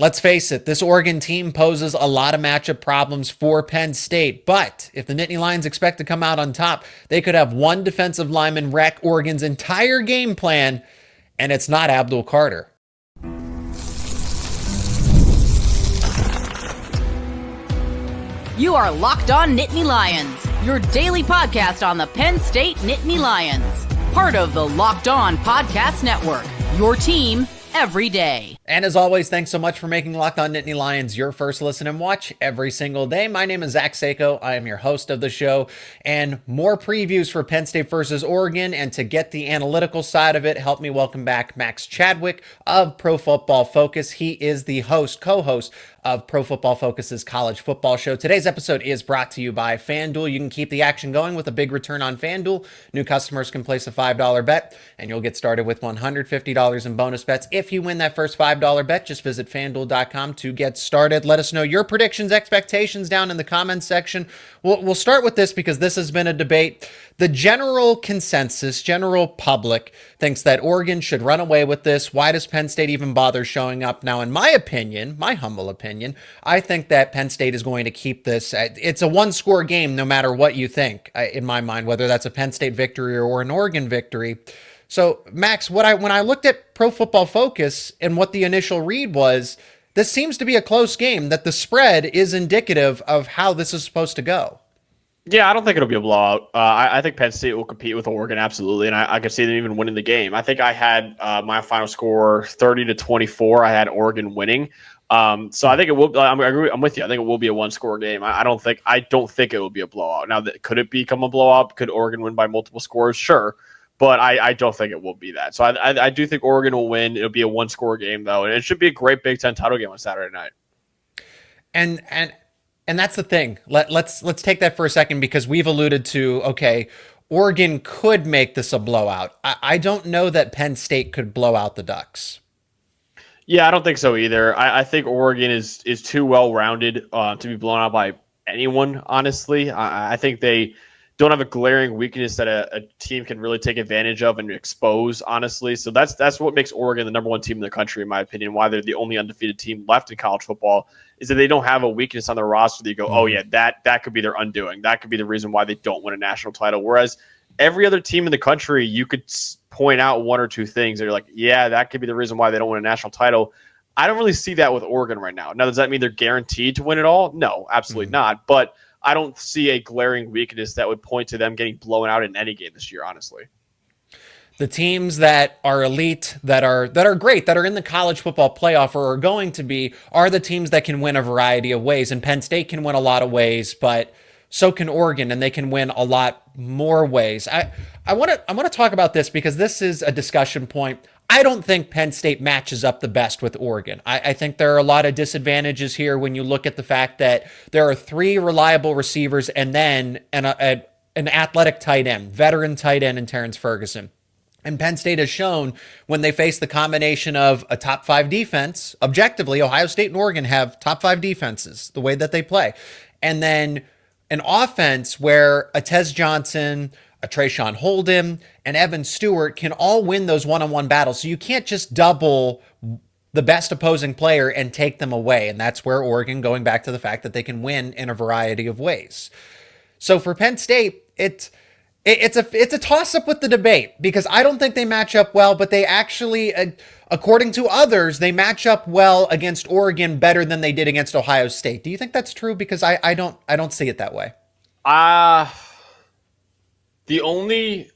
Let's face it, this Oregon team poses a lot of matchup problems for Penn State. But if the Nittany Lions expect to come out on top, they could have one defensive lineman wreck Oregon's entire game plan, and it's not Abdul Carter. You are Locked On Nittany Lions, your daily podcast on the Penn State Nittany Lions. Part of the Locked On Podcast Network, your team every day. And as always, thanks so much for making Locked On Nittany Lions your first listen and watch every single day. My name is Zach Seyko. I am your host of the show, and more previews for Penn State versus Oregon. And to get the analytical side of it, help me welcome back Max Chadwick of Pro Football Focus. He is the co-host of Pro Football Focus's college football show. Today's episode is brought to you by FanDuel. You can keep the action going with a big return on FanDuel. New customers can place a $5 bet, and you'll get started with $150 in bonus bets. If you win that first $5 bet, just visit FanDuel.com to get started. Let us know your predictions, expectations down in the comments section. We'll start with this because this has been a debate. The general consensus, general public, thinks that Oregon should run away with this. Why does Penn State even bother showing up? Now, in my opinion, my humble opinion, I think that Penn State is going to keep this. It's a one-score game no matter what you think, in my mind, whether that's a Penn State victory or an Oregon victory. So, Max, when I looked at Pro Football Focus and what the initial read was, this seems to be a close game, that the spread is indicative of how this is supposed to go. Yeah, I don't think it'll be a blowout. I think Penn State will compete with Oregon, absolutely, and I could see them even winning the game. I think I had my final score 30-24. I had Oregon winning. So I think it will. I'm with you. I think it will be a one-score game. I don't think it will be a blowout. Now, could it become a blowout? Could Oregon win by multiple scores? Sure, but I don't think it will be that. So I do think Oregon will win. It'll be a one-score game though, and it should be a great Big Ten title game on Saturday night. And that's the thing. Let's take that for a second, because we've alluded to, okay, Oregon could make this a blowout. I don't know that Penn State could blow out the Ducks. Yeah, I don't think so either. I think Oregon is too well-rounded to be blown out by anyone, honestly. I think they don't have a glaring weakness that a team can really take advantage of and expose, honestly. So that's what makes Oregon the number one team in the country, in my opinion, why they're the only undefeated team left in college football, is that they don't have a weakness on their roster that you go, oh yeah, that could be their undoing. That could be the reason why they don't win a national title. Whereas every other team in the country, you could point out one or two things that you're like, yeah, that could be the reason why they don't win a national title. I don't really see that with Oregon right now. Now, does that mean they're guaranteed to win it all? No, absolutely not. But I don't see a glaring weakness that would point to them getting blown out in any game this year, honestly. The teams that are elite, that are great, that are in the college football playoff or are going to be, are the teams that can win a variety of ways. And Penn State can win a lot of ways, but so can Oregon, and they can win a lot more ways. I want to talk about this because this is a discussion point. I don't think Penn State matches up the best with Oregon. I think there are a lot of disadvantages here when you look at the fact that there are three reliable receivers and then an athletic tight end, veteran tight end in Terrence Ferguson. And Penn State has shown when they face the combination of a top five defense, objectively, Ohio State and Oregon have top five defenses, the way that they play. And then an offense where a Tez Johnson, a Trayshawn Holden, and Evan Stewart can all win those one-on-one battles. So you can't just double the best opposing player and take them away. And that's where Oregon, going back to the fact that they can win in a variety of ways. So for Penn State, it's a toss-up with the debate, because I don't think they match up well, but they actually, according to others, they match up well against Oregon better than they did against Ohio State. Do you think that's true? Because I don't see it that way. I don't see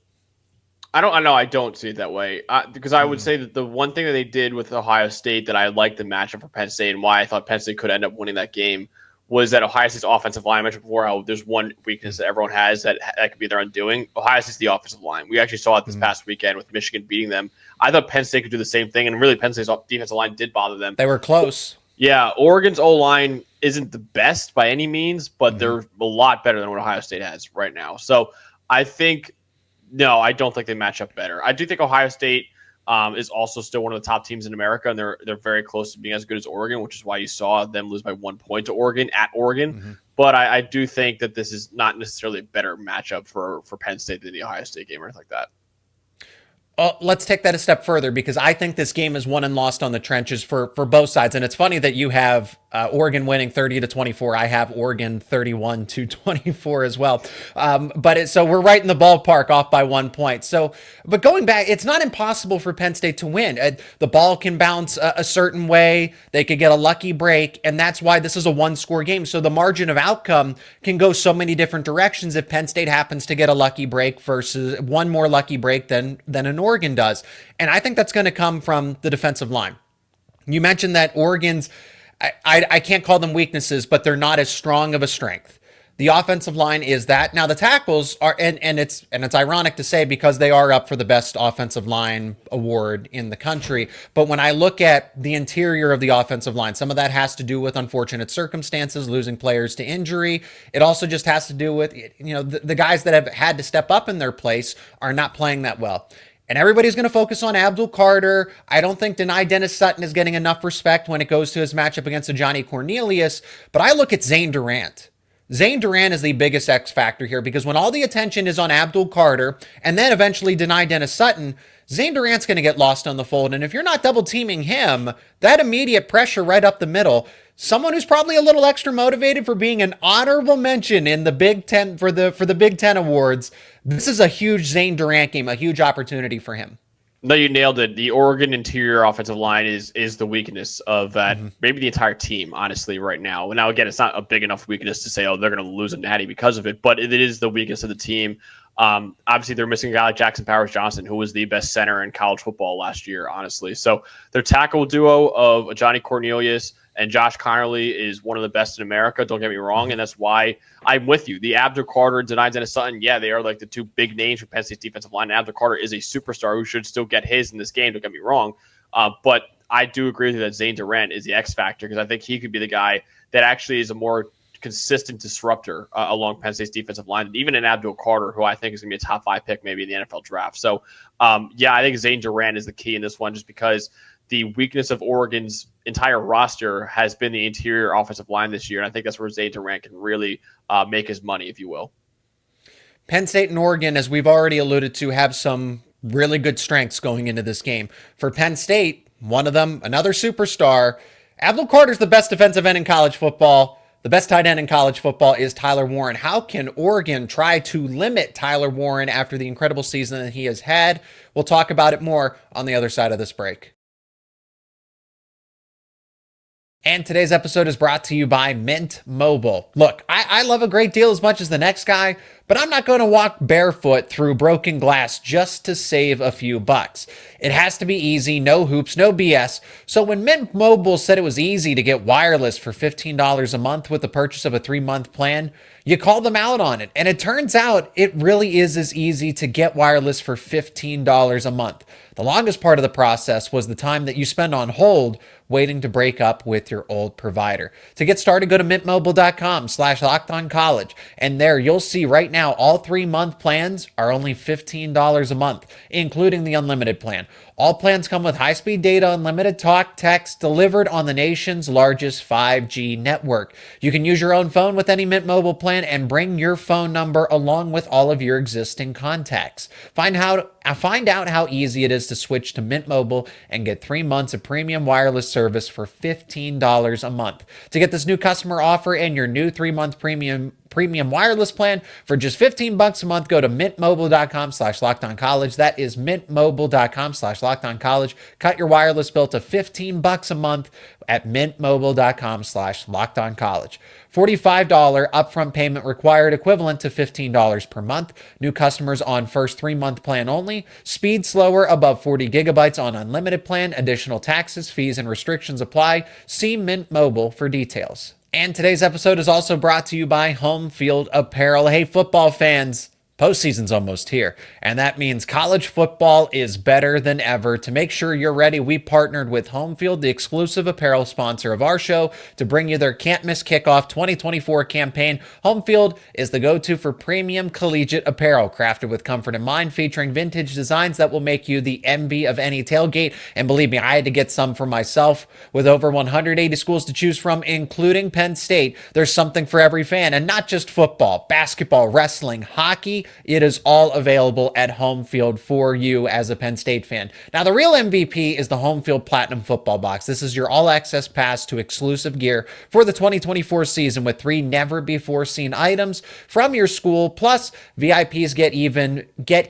it that way. Because I would say that the one thing that they did with Ohio State that I liked the matchup for Penn State and why I thought Penn State could end up winning that game was that Ohio State's offensive line. I mentioned before how there's one weakness that everyone has that could be their undoing. Ohio State's the offensive line. We actually saw it this past weekend with Michigan beating them. I thought Penn State could do the same thing, and really Penn State's defensive line did bother them. They were close. Yeah, Oregon's O-line isn't the best by any means, but they're a lot better than what Ohio State has right now. So I think, no, I don't think they match up better. I do think Ohio State is also still one of the top teams in America, and they're very close to being as good as Oregon, which is why you saw them lose by 1 point to Oregon at Oregon. But I do think that this is not necessarily a better matchup for Penn State than the Ohio State game or anything like that. Let's take that a step further because I think this game is won and lost on the trenches for both sides. And it's funny that you have Oregon winning 30-24. I have Oregon 31-24 as well. So we're right in the ballpark, off by 1 point. So, but going back, it's not impossible for Penn State to win. The ball can bounce a certain way. They could get a lucky break, and that's why this is a one-score game. So the margin of outcome can go so many different directions if Penn State happens to get a lucky break versus one more lucky break than an Oregon does. And I think that's going to come from the defensive line. You mentioned that Oregon's, I can't call them weaknesses, but they're not as strong of a strength. The offensive line is that. Now the tackles are, and it's ironic to say because they are up for the best offensive line award in the country. But when I look at the interior of the offensive line, some of that has to do with unfortunate circumstances, losing players to injury. It also just has to do with, the guys that have had to step up in their place are not playing that well. And everybody's going to focus on Abdul Carter. I don't think Denai Dennis Sutton is getting enough respect when it goes to his matchup against Johnny Cornelius. But I look at Zane Durant. Zane Durant is the biggest X factor here because when all the attention is on Abdul Carter and then eventually Denai Dennis Sutton, Zane Durant's going to get lost on the fold. And if you're not double teaming him, that immediate pressure right up the middle, someone who's probably a little extra motivated for being an honorable mention in the Big Ten for the Big Ten awards, this is a huge Zane Durant game, a huge opportunity for him. No, you nailed it. The Oregon interior offensive line is the weakness of that, maybe the entire team, honestly, right now. Now, again, it's not a big enough weakness to say, oh, they're going to lose a natty because of it, but it is the weakness of the team. Obviously, they're missing a guy like Jackson Powers-Johnson, who was the best center in college football last year, honestly. So their tackle duo of Johnny Cornelius and Josh Connerly is one of the best in America, don't get me wrong, and that's why I'm with you. The Abdul Carter, Denai Dennis Sutton, yeah, they are like the two big names for Penn State's defensive line. And Abdul Carter is a superstar who should still get his in this game, don't get me wrong. But I do agree with you that Zane Durant is the X factor because I think he could be the guy that actually is a more consistent disruptor along Penn State's defensive line, even in Abdul Carter, who I think is going to be a top 5 pick maybe in the NFL draft. So, I think Zane Durant is the key in this one just because the weakness of Oregon's entire roster has been the interior offensive line this year, and I think that's where Zane Durant can really make his money, if you will. Penn State and Oregon, as we've already alluded to, have some really good strengths going into this game. For Penn State, one of them, another superstar. Abdul Carter's the best defensive end in college football. The best tight end in college football is Tyler Warren. How can Oregon try to limit Tyler Warren after the incredible season that he has had? We'll talk about it more on the other side of this break. And today's episode is brought to you by Mint Mobile. Look, I love a great deal as much as the next guy, but I'm not going to walk barefoot through broken glass just to save a few bucks. It has to be easy, no hoops, no BS. So when Mint Mobile said it was easy to get wireless for $15 a month with the purchase of a 3-month plan, you call them out on it. And it turns out it really is as easy to get wireless for $15 a month. The longest part of the process was the time that you spend on hold waiting to break up with your old provider. To get started, go to mintmobile.com/lockedoncollege. And there you'll see right now all 3-month plans are only $15 a month, including the unlimited plan. All plans come with high-speed data, unlimited talk, text, delivered on the nation's largest 5G network. You can use your own phone with any Mint Mobile plan and bring your phone number along with all of your existing contacts. Find out how easy it is to switch to Mint Mobile and get 3 months of premium wireless service for $15 a month. To get this new customer offer and your new 3-month premium wireless plan for just $15 a month, go to mintmobile.com/lockedoncollege. That is mintmobile.com/lockedoncollege. Cut your wireless bill to $15 a month at mintmobile.com/lockedoncollege. $45 upfront payment required, equivalent to $15 per month. New customers on first 3-month plan only. Speed slower above 40 gigabytes on unlimited plan. Additional taxes, fees, and restrictions apply. See Mint Mobile for details. And today's episode is also brought to you by Home Field Apparel. Hey, football fans, postseason's almost here, and that means college football is better than ever. To make sure you're ready, we partnered with Home Field, the exclusive apparel sponsor of our show, to bring you their Can't Miss Kickoff 2024 campaign. Home Field is the go-to for premium collegiate apparel, crafted with comfort in mind, featuring vintage designs that will make you the envy of any tailgate. And believe me, I had to get some for myself. With over 180 schools to choose from, including Penn State, there's something for every fan, and not just football, basketball, wrestling, hockey, MVP. It is all available at home field for you as a Penn State fan. Now, the real MVP is the Home Field Platinum Football Box. This is your all-access pass to exclusive gear for the 2024 season with 3 never-before-seen items from your school. Plus, VIPs get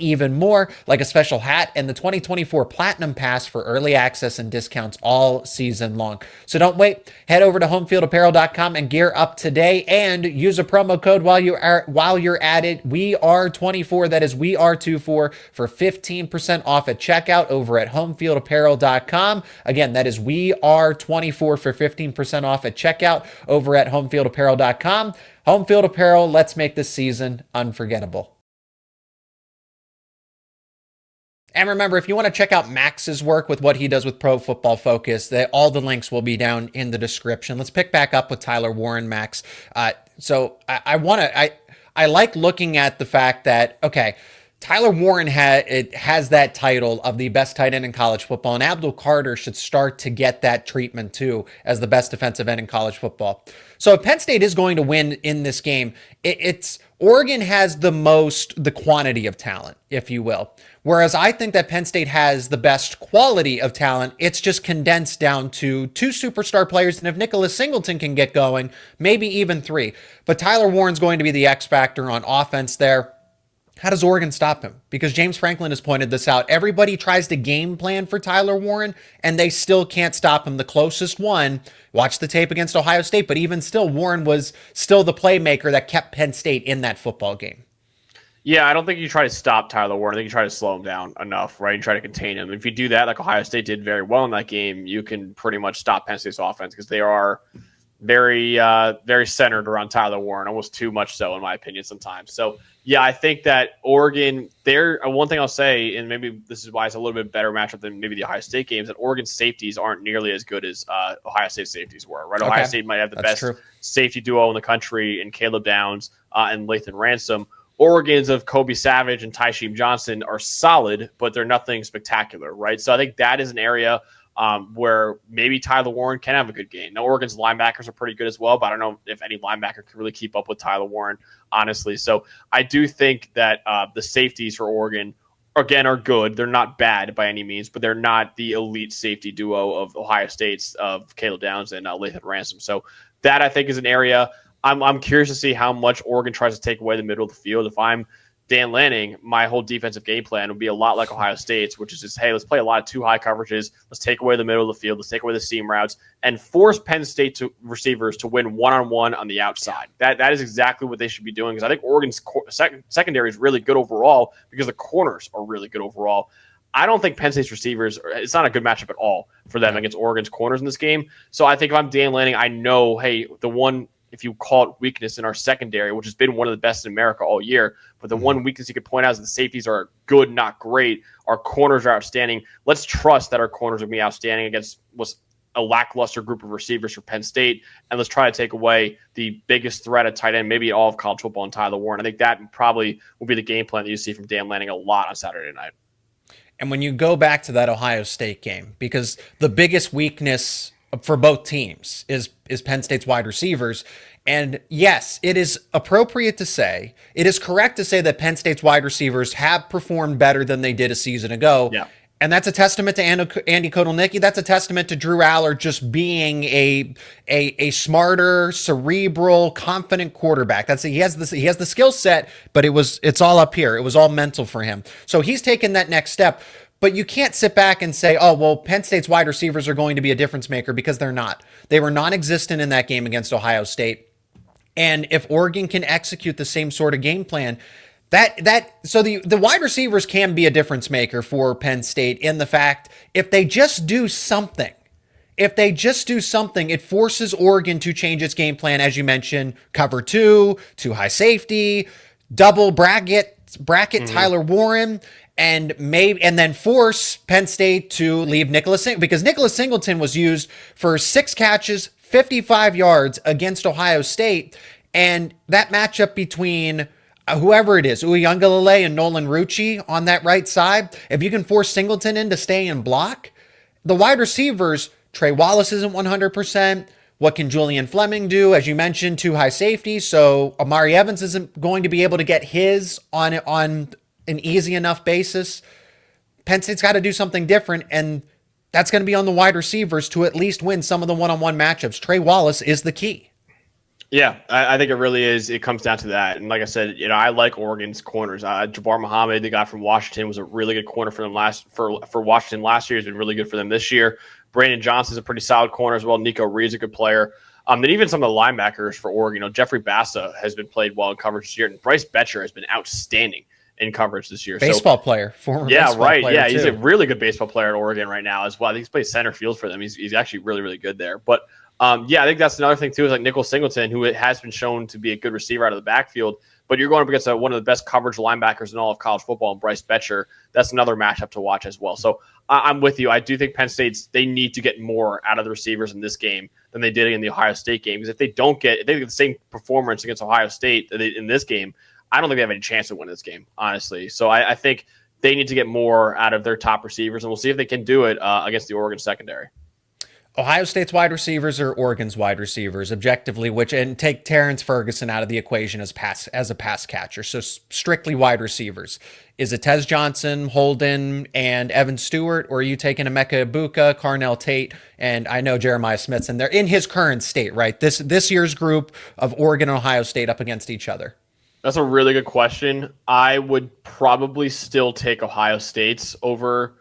even more, like a special hat and the 2024 Platinum Pass for early access and discounts all season long. So don't wait. Head over to homefieldapparel.com and gear up today, and use a promo code while you're at it. We are 24. That is we are 24 for 15% off at checkout over at homefieldapparel.com. Again, that is we are 24 for 15% off at checkout over at homefieldapparel.com. Home Field Apparel, let's make this season unforgettable. And remember, if you want to check out Max's work with what he does with Pro Football Focus, all the links will be down in the description. Let's pick back up with Tyler Warren, Max. So I like looking at the fact that, okay, Tyler Warren has that title of the best tight end in college football, and Abdul Carter should start to get that treatment too as the best defensive end in college football. So if Penn State is going to win in this game, it's Oregon has the quantity of talent, if you will. Whereas I think that Penn State has the best quality of talent. It's just condensed down to 2 superstar players. And if Nicholas Singleton can get going, maybe even 3. But Tyler Warren's going to be the X factor on offense there. How does Oregon stop him? Because James Franklin has pointed this out. Everybody tries to game plan for Tyler Warren, and they still can't stop him. The closest one, watch the tape against Ohio State, but even still, Warren was still the playmaker that kept Penn State in that football game. Yeah, I don't think you try to stop Tyler Warren. I think you try to slow him down enough, right? And try to contain him. If you do that, like Ohio State did very well in that game, you can pretty much stop Penn State's offense because they are very, very centered around Tyler Warren, almost too much so, in my opinion, sometimes. So, yeah, I think that Oregon, one thing I'll say, and maybe this is why it's a little bit better matchup than maybe the Ohio State games, that Oregon safeties aren't nearly as good as Ohio State safeties were, right? Okay. Ohio State might have the best safety duo in the country in Caleb Downs and Lathan Ransom. Oregon's of Kobe Savage and Tysheem Johnson are solid, but they're nothing spectacular, right? So I think that is an area where maybe Tyler Warren can have a good game. Now, Oregon's linebackers are pretty good as well, but I don't know if any linebacker can really keep up with Tyler Warren, honestly. So I do think that the safeties for Oregon, again, are good. They're not bad by any means, but they're not the elite safety duo of Ohio State's of Caleb Downs and Lathan Ransom. So that, I think, is an area I'm curious to see how much Oregon tries to take away the middle of the field. If I'm Dan Lanning, my whole defensive game plan would be a lot like Ohio State's, which is just, hey, let's play a lot of 2 high coverages. Let's take away the middle of the field. Let's take away the seam routes and force Penn State receivers to win one-on-one on the outside. That is exactly what they should be doing, because I think Oregon's secondary is really good overall because the corners are really good overall. I don't think Penn State's receivers, it's not a good matchup at all for them against Oregon's corners in this game. So I think if I'm Dan Lanning, I know, hey, the one, if you call it weakness in our secondary, which has been one of the best in America all year, but the one weakness you could point out is the safeties are good, not great. Our corners are outstanding. Let's trust that our corners are going to be outstanding against what's a lackluster group of receivers for Penn State, and let's try to take away the biggest threat at tight end, maybe all of college football, and Tyler Warren. I think that probably will be the game plan that you see from Dan Lanning a lot on Saturday night. And when you go back to that Ohio State game, because the biggest weakness for both teams is Penn State's wide receivers. And yes, it is appropriate to say, it is correct to say that Penn State's wide receivers have performed better than they did a season ago. Yeah. And that's a testament to Andy Kotelnicki. That's a testament to Drew Aller just being a smarter, cerebral, confident quarterback. He has the skill set, but it's all up here. It was all mental for him. So he's taken that next step. But you can't sit back and say, oh, well, Penn State's wide receivers are going to be a difference maker, because they're not. They were non-existent in that game against Ohio State. And if Oregon can execute the same sort of game plan, so the wide receivers can be a difference maker for Penn State, in the fact if they just do something, it forces Oregon to change its game plan, as you mentioned, cover 2, 2 high safety, double bracket Tyler Warren, and then force Penn State to leave Nicholas Singleton, because Nicholas Singleton was used for 6 catches, 55 yards against Ohio State. And that matchup between whoever it is, Uiagalelei and Nolan Rucci on that right side, if you can force Singleton in to stay and block, the wide receivers, Trey Wallace isn't 100%. What can Julian Fleming do? As you mentioned, two high safeties. So Amari Evans isn't going to be able to get his on an easy enough basis. Penn State's got to do something different, and that's going to be on the wide receivers to at least win some of the one-on-one matchups. Trey Wallace is the key. Yeah, I think it really is. It comes down to that. And like I said, I like Oregon's corners. Jabbar Muhammad, the guy from Washington, was a really good corner for them for Washington last year. He's been really good for them this year. Brandon Johnson's a pretty solid corner as well. Nico Reed's a good player. Then even some of the linebackers for Oregon, Jeffrey Bassa has been played well in coverage this year, and Bryce Betcher has been outstanding in coverage this year. Baseball player, former baseball player. Yeah, too. He's a really good baseball player at Oregon right now as well. I think he's played center field for them. He's actually really, really good there. But I think that's another thing too, is like Nickel Singleton, who has been shown to be a good receiver out of the backfield. But you're going up against one of the best coverage linebackers in all of college football, and Bryce Betcher. That's another matchup to watch as well. So I'm with you. I do think Penn they need to get more out of the receivers in this game than they did in the Ohio State game. Because if they get the same performance against Ohio State in this game, I don't think they have any chance to win this game, honestly. So I think they need to get more out of their top receivers, and we'll see if they can do it against the Oregon secondary. Ohio State's wide receivers or Oregon's wide receivers, objectively, and take Terrence Ferguson out of the equation as a pass catcher. So strictly wide receivers. Is it Tez Johnson, Holden, and Evan Stewart, or are you taking Emeka Ibuka, Carnell Tate, and I know Jeremiah Smith's in there in his current state, right? This year's group of Oregon and Ohio State up against each other. That's a really good question. I would probably still take Ohio State's over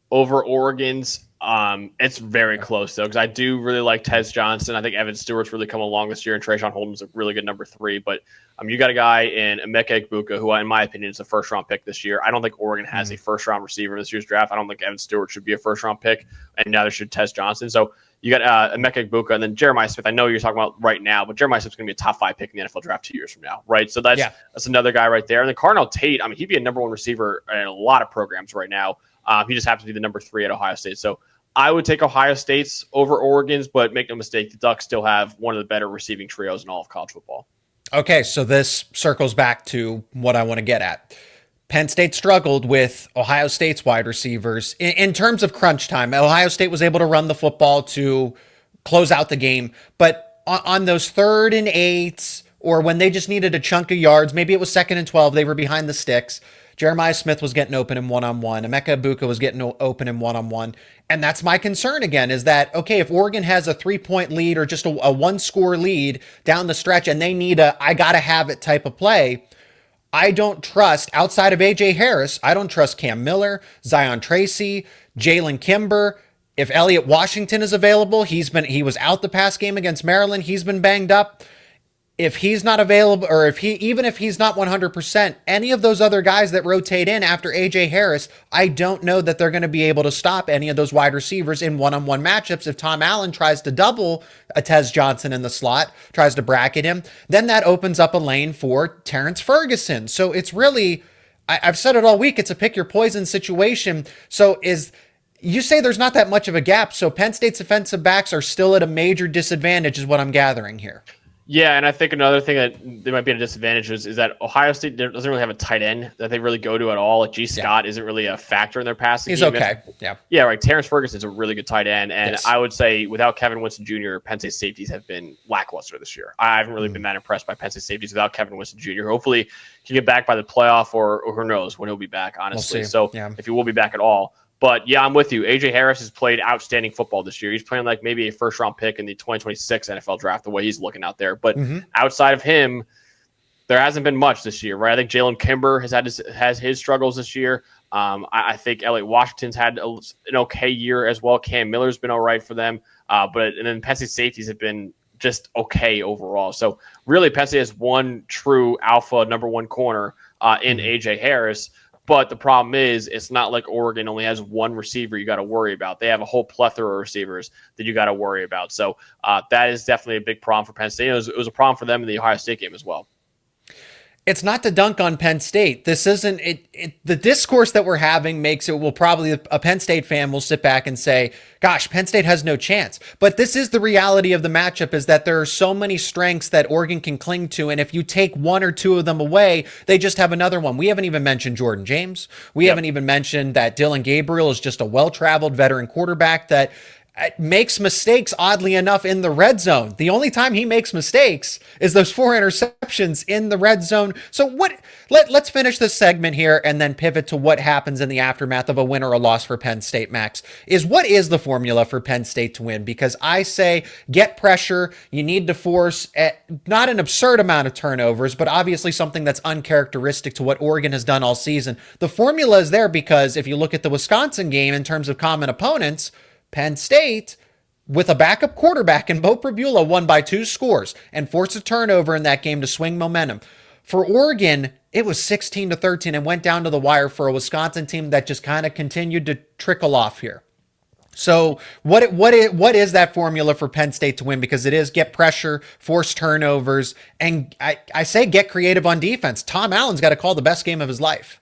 Oregon's. It's very close though, because I do really like Tez Johnson. I think Evan Stewart's really come along this year, and Trayshawn Holden's a really good number 3. But you got a guy in Emeka Ibuka, who, in my opinion, is a first-round pick this year. I don't think Oregon has a first-round receiver in this year's draft. I don't think Evan Stewart should be a first-round pick, and neither should Tez Johnson. So you got Emeka Ibuka, and then Jeremiah Smith. I know you're talking about right now, but Jeremiah Smith's going to be a top 5 pick in the NFL draft 2 years from now, right? So that's another guy right there. And then Carnell Tate, he'd be a number 1 receiver in a lot of programs right now. He just happens to be the number 3 at Ohio State. So I would take Ohio State's over Oregon's, but make no mistake, the Ducks still have one of the better receiving trios in all of college football. Okay, so this circles back to what I want to get at. Penn State struggled with Ohio State's wide receivers. In terms of crunch time, Ohio State was able to run the football to close out the game, but on those 3rd and 8s, or when they just needed a chunk of yards, maybe it was 2nd and 12, they were behind the sticks, Jeremiah Smith was getting open in one-on-one. Emeka Ibuka was getting open in one-on-one. And that's my concern again, is that, okay, if Oregon has a 3-point lead or just a 1-score lead down the stretch and they need I got to have it type of play, I don't trust, outside of A.J. Harris, I don't trust Cam Miller, Zion Tracy, Jalen Kimber. If Elliott Washington is available, he was out the past game against Maryland. He's been banged up. If he's not available, or even if he's not 100%, any of those other guys that rotate in after A.J. Harris, I don't know that they're going to be able to stop any of those wide receivers in one-on-one matchups. If Tom Allen tries to double a Tez Johnson in the slot, tries to bracket him, then that opens up a lane for Terrence Ferguson. So it's really, I've said it all week, it's a pick your poison situation. So you say there's not that much of a gap, so Penn State's defensive backs are still at a major disadvantage is what I'm gathering here. Yeah, and I think another thing that they might be at a disadvantage is that Ohio State doesn't really have a tight end that they really go to at all. Like Scott isn't really a factor in their passing game. He's okay. Yeah, right. Terrence Ferguson's a really good tight end, and I would say without Kevin Winston Jr., Penn State safeties have been lackluster this year. I haven't really been that impressed by Penn State safeties without Kevin Winston Jr. Hopefully, he can get back by the playoff, or who knows when he'll be back, honestly. We'll if he will be back at all. But yeah, I'm with you. A.J. Harris has played outstanding football this year. He's playing like maybe a first-round pick in the 2026 NFL draft, the way he's looking out there. But outside of him, there hasn't been much this year, right? I think Jalen Kimber has his struggles this year. I think Elliott Washington's had an okay year as well. Cam Miller's been all right for them. And then Penn State safeties have been just okay overall. So really, Penn State has one true alpha number 1 corner in A.J. Harris. But the problem is, it's not like Oregon only has one receiver you got to worry about. They have a whole plethora of receivers that you got to worry about. So that is definitely a big problem for Penn State. It was a problem for them in the Ohio State game as well. It's not to dunk on Penn State. This isn't the discourse that we're having makes it, will probably, a Penn State fan will sit back and say, gosh, Penn State has no chance. But this is the reality of the matchup, is that there are so many strengths that Oregon can cling to. And if you take 1 or 2 of them away, they just have another one. We haven't even mentioned Jordan James. We haven't even mentioned that Dylan Gabriel is just a well-traveled veteran quarterback that makes mistakes, oddly enough, in the red zone. The only time he makes mistakes is those 4 interceptions in the red zone. So let's finish this segment here and then pivot to what happens in the aftermath of a win or a loss for Penn State, Max. What is the formula for Penn State to win? Because I say get pressure. You need to force not an absurd amount of turnovers, but obviously something that's uncharacteristic to what Oregon has done all season. The formula is there because if you look at the Wisconsin game in terms of common opponents, Penn State, with a backup quarterback in Bo Pribula, won by 2 scores and forced a turnover in that game to swing momentum. For Oregon, it was 16-13 and went down to the wire for a Wisconsin team that just kind of continued to trickle off here. So what is that formula for Penn State to win? Because it is get pressure, force turnovers, and I say get creative on defense. Tom Allen's got to call the best game of his life.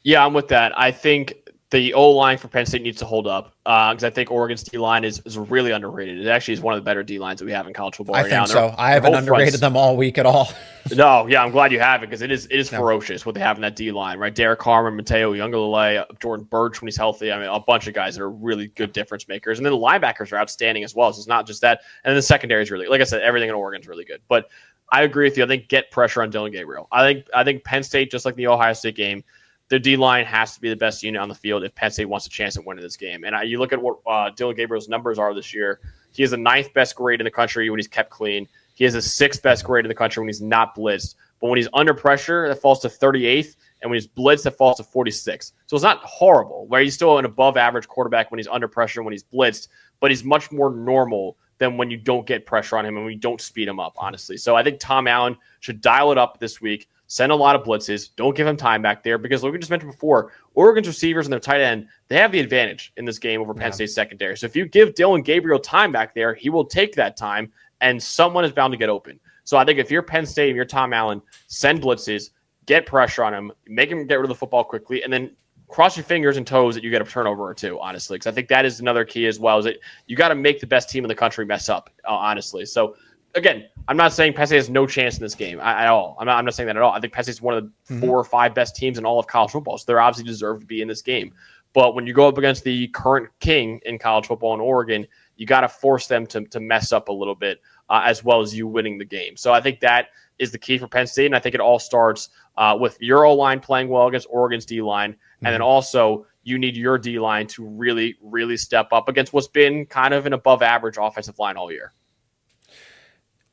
Yeah, I'm with that. I think the O-line for Penn State needs to hold up because I think Oregon's D-line is really underrated. It actually is one of the better D-lines that we have in college football right now. I think so. I haven't underrated them all week at all. No, yeah, I'm glad you haven't because it is ferocious what they have in that D-line, right? Derek Harmon, Mateo Younglele, Jordan Birch when he's healthy. I mean, a bunch of guys that are really good difference makers. And then the linebackers are outstanding as well. So it's not just that. And then the secondary is really, like I said, everything in Oregon is really good. But I agree with you. I think get pressure on Dillon Gabriel. I think Penn State, just like the Ohio State game, their D-line has to be the best unit on the field if Penn State wants a chance at winning this game. And you look at what Dillon Gabriel's numbers are this year. He has the 9th best grade in the country when he's kept clean. He has the 6th best grade in the country when he's not blitzed. But when he's under pressure, that falls to 38th. And when he's blitzed, that falls to 46th. So it's not horrible, where he's still an above-average quarterback when he's under pressure, when he's blitzed. But he's much more normal than when you don't get pressure on him and when you don't speed him up, honestly. So I think Tom Allen should dial it up this week. Send a lot of blitzes. Don't give him time back there because, like we just mentioned before, Oregon's receivers and their tight end, they have the advantage in this game over Penn State's secondary. So if you give Dillon Gabriel time back there, he will take that time, and someone is bound to get open. So I think if you're Penn State and you're Tom Allen, send blitzes, get pressure on him, make him get rid of the football quickly, and then cross your fingers and toes that you get a turnover or two, honestly, because I think that is another key as well, is that you got to make the best team in the country mess up, honestly. So again, I'm not saying Penn State has no chance in this game at all. I'm not saying that at all. I think Penn State's one of the 4 or 5 best teams in all of college football, so they're obviously deserve to be in this game. But when you go up against the current king in college football in Oregon, you got to force them to mess up a little bit as well as you winning the game. So I think that is the key for Penn State, and I think it all starts with your O-line playing well against Oregon's D-line, and then also you need your D-line to really, really step up against what's been kind of an above-average offensive line all year.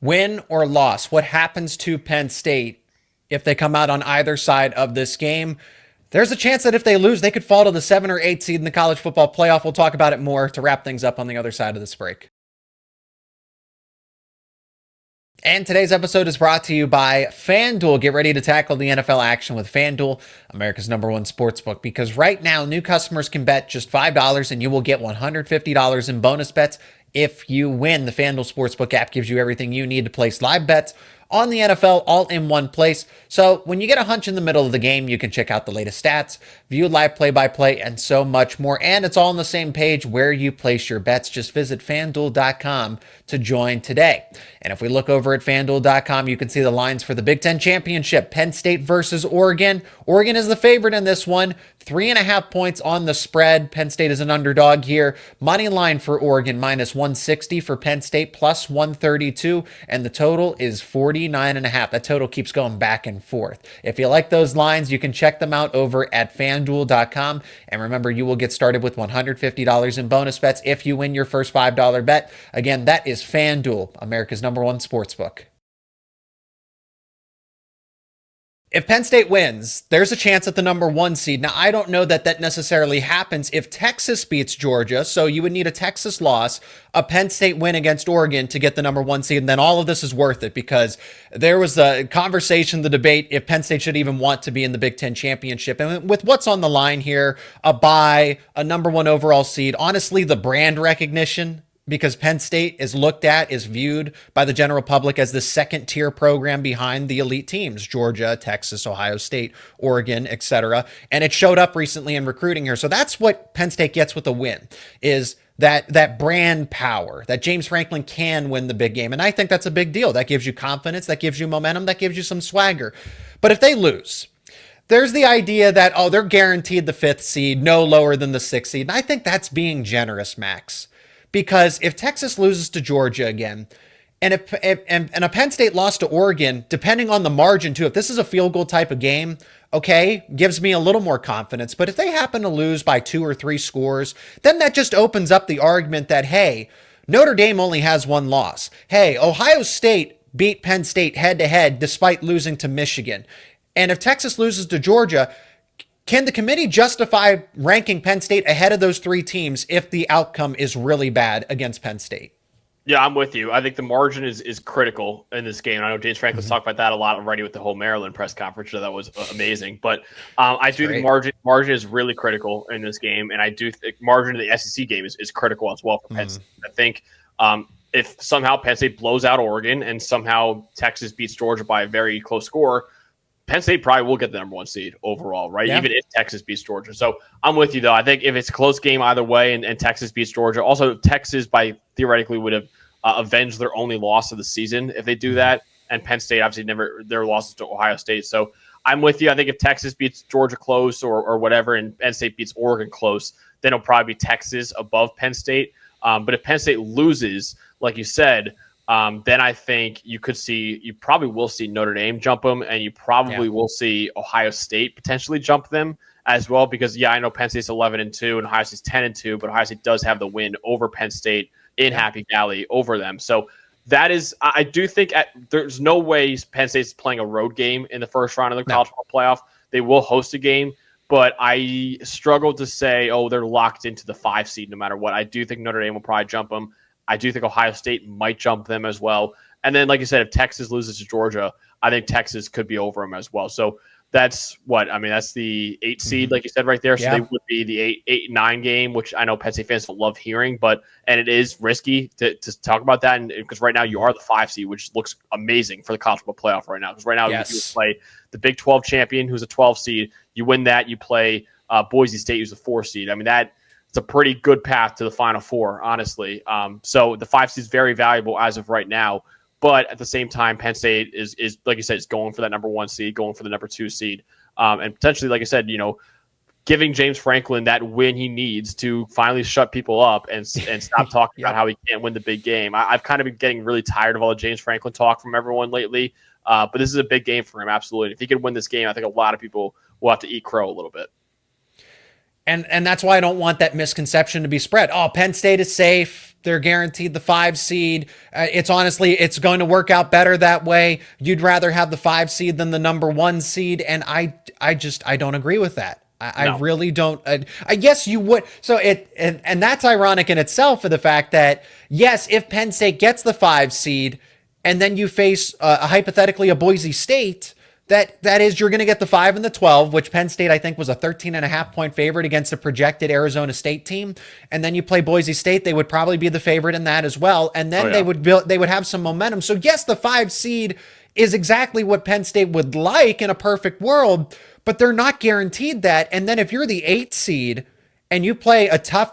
Win or loss, what happens to Penn State if they come out on either side of this game? There's a chance that if they lose, they could fall to the 7 or 8 seed in the college football playoff. We'll talk about it more to wrap things up on the other side of this break. And today's episode is brought to you by FanDuel. Get ready to tackle the NFL action with FanDuel, America's #1 sportsbook, because right now new customers can bet just $5 and you will get $150 in bonus bets if you win. The FanDuel Sportsbook app gives you everything you need to place live bets on the NFL all in one place. So when you get a hunch in the middle of the game, you can check out the latest stats, view live play-by-play, and so much more. And it's all on the same page where you place your bets. Just visit FanDuel.com to join today. And if we look over at FanDuel.com, you can see the lines for the Big Ten Championship, Penn State versus Oregon. Oregon is the favorite in this one, 3.5 points on the spread. Penn State is an underdog here. Money line for Oregon, -160, for Penn State, +132, and the total is 49.5. That total keeps going back and forth. If you like those lines, you can check them out over at FanDuel.com. And remember, you will get started with $150 in bonus bets if you win your first $5 bet. Again, that is FanDuel, America's #1 sportsbook. If Penn State wins, there's a chance at the #1 seed. Now, I don't know that necessarily happens if Texas beats Georgia, so you would need a Texas loss, a Penn State win against Oregon to get the #1 seed, and then all of this is worth it because there was a conversation, the debate, if Penn State should even want to be in the Big Ten Championship. And with what's on the line here, a bye, a #1 overall seed, honestly, the brand recognition, because Penn State is looked at, is viewed by the general public as the second tier program behind the elite teams, Georgia, Texas, Ohio State, Oregon, etc. And it showed up recently in recruiting here. So that's what Penn State gets with a win, is that brand power, that James Franklin can win the big game. And I think that's a big deal. That gives you confidence, that gives you momentum, that gives you some swagger. But if they lose, there's the idea that, oh, they're guaranteed the 5th seed, no lower than the 6th seed. And I think that's being generous, Max. because if Texas loses to Georgia again, and if and a Penn State loss to Oregon, depending on the margin too, if this is a field goal type of game, okay, gives me a little more confidence. But if they happen to lose by 2 or 3 scores, then that just opens up the argument that, hey, Notre Dame only has 1 loss. Hey, Ohio State beat Penn State head to head despite losing to Michigan. And if Texas loses to Georgia, can the committee justify ranking Penn State ahead of those 3 teams if the outcome is really bad against Penn State? Yeah, I'm with you. I think the margin is critical in this game. I know James Franklin's talked about that a lot already with the whole Maryland press conference, so that was amazing. But I do think margin is really critical in this game, and I do think margin in the SEC game is critical as well for Penn State. I think if somehow Penn State blows out Oregon and somehow Texas beats Georgia by a very close score, Penn State probably will get the number 1 seed overall, right? Yeah. Even if Texas beats Georgia. So I'm with you, though. I think if it's a close game either way and Texas beats Georgia, also Texas theoretically would have avenged their only loss of the season if they do that. And Penn State obviously never their losses to Ohio State. So I'm with you. I think if Texas beats Georgia close or whatever and Penn State beats Oregon close, then it'll probably be Texas above Penn State. But if Penn State loses, like you said, then I think you probably will see Notre Dame jump them, and you probably will see Ohio State potentially jump them as well. Because I know Penn State's 11-2 and Ohio State's 10-2, but Ohio State does have the win over Penn State in Happy Valley over them. So that is, I do think there's no way Penn State's playing a road game in the first round of the college football playoff. They will host a game, but I struggle to say, they're locked into the 5 seed no matter what. I do think Notre Dame will probably jump them. I do think Ohio State might jump them as well. And then, like you said, if Texas loses to Georgia, I think Texas could be over them as well. So that's that's the 8 seed, like you said right there. So they would be the 8-9 game, which I know Penn State fans will love hearing, and it is risky to talk about that. And because right now you are the 5 seed, which looks amazing for the college football playoff right now. Because right now you play the Big 12 champion, who's a 12 seed. You win that, you play Boise State, who's a 4 seed. It's a pretty good path to the Final Four, honestly. So the 5 seed is very valuable as of right now. But at the same time, Penn State is like you said, is going for that number 1 seed, going for the number 2 seed, and potentially, like I said, giving James Franklin that win he needs to finally shut people up and stop talking about how he can't win the big game. I've kind of been getting really tired of all the James Franklin talk from everyone lately. But this is a big game for him, absolutely. If he could win this game, I think a lot of people will have to eat crow a little bit. And that's why I don't want that misconception to be spread. Oh, Penn State is safe. They're guaranteed the 5 seed. It's going to work out better that way. You'd rather have the 5 seed than the number 1 seed. And I don't agree with that. I really don't. I guess you would. So and that's ironic in itself for the fact that, yes, if Penn State gets the 5 seed and then you face hypothetically a Boise State, that is, you're going to get the 5 and the 12, which Penn State, I think, was a 13.5-point favorite against a projected Arizona State team. And then you play Boise State, they would probably be the favorite in that as well. And then they would have some momentum. So yes, the 5 seed is exactly what Penn State would like in a perfect world, but they're not guaranteed that. And then if you're the 8 seed and you play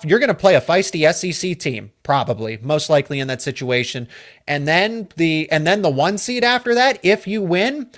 you're going to play a feisty SEC team, probably, most likely in that situation. And then the 1 seed after that, if you win,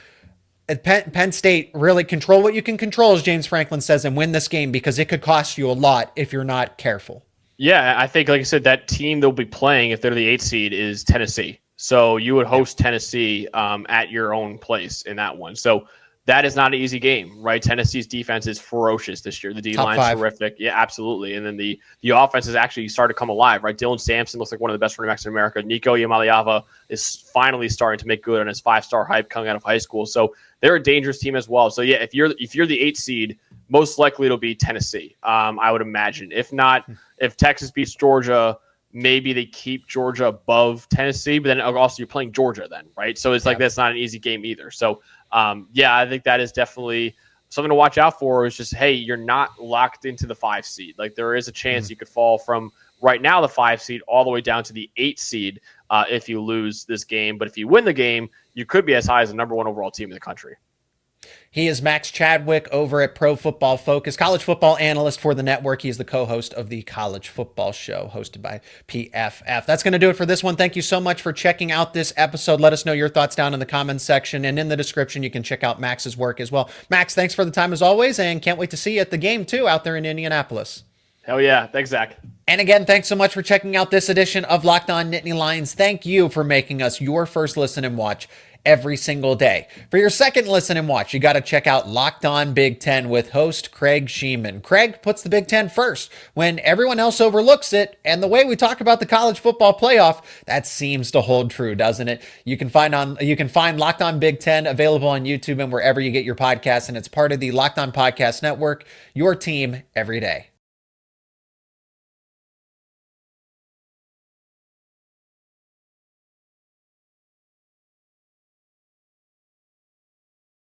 Penn State really control what you can control, as James Franklin says, and win this game, because it could cost you a lot if you're not careful. Yeah, I think, like I said, that team they'll be playing if they're the 8 seed is Tennessee. So you would host Tennessee at your own place in that one. So that is not an easy game, right? Tennessee's defense is ferocious this year. The D-line's terrific. Yeah, absolutely. And then the offense has actually started to come alive, right? Dylan Sampson looks like one of the best running backs in America. Nico Yamaliava is finally starting to make good on his 5-star hype coming out of high school. So they're a dangerous team as well. So yeah, if you're the 8 seed, most likely it'll be Tennessee, I would imagine. If not, if Texas beats Georgia, maybe they keep Georgia above Tennessee, but then also you're playing Georgia then, right? So it's like that's not an easy game either. So I think that is definitely something to watch out for. Is just, hey, you're not locked into the 5 seed. Like, there is a chance you could fall from right now the 5 seed all the way down to the 8 seed if you lose this game. But if you win the game, you could be as high as the number 1 overall team in the country. He is Max Chadwick over at Pro Football Focus, college football analyst for the network. He is the co-host of the College Football Show, hosted by PFF. That's going to do it for this one. Thank you so much for checking out this episode. Let us know your thoughts down in the comments section, and in the description, you can check out Max's work as well. Max, thanks for the time as always, and can't wait to see you at the game, too, out there in Indianapolis. Hell yeah. Thanks, Zach. And again, thanks so much for checking out this edition of Locked On Nittany Lions. Thank you for making us your first listen and watch every single day. For your second listen and watch, you got to check out Locked On Big Ten with host Craig Sheeman. Craig puts the Big Ten first when everyone else overlooks it. And the way we talk about the college football playoff, that seems to hold true, doesn't it? You can find Locked On Big Ten available on YouTube and wherever you get your podcasts. And it's part of the Locked On Podcast Network, your team every day.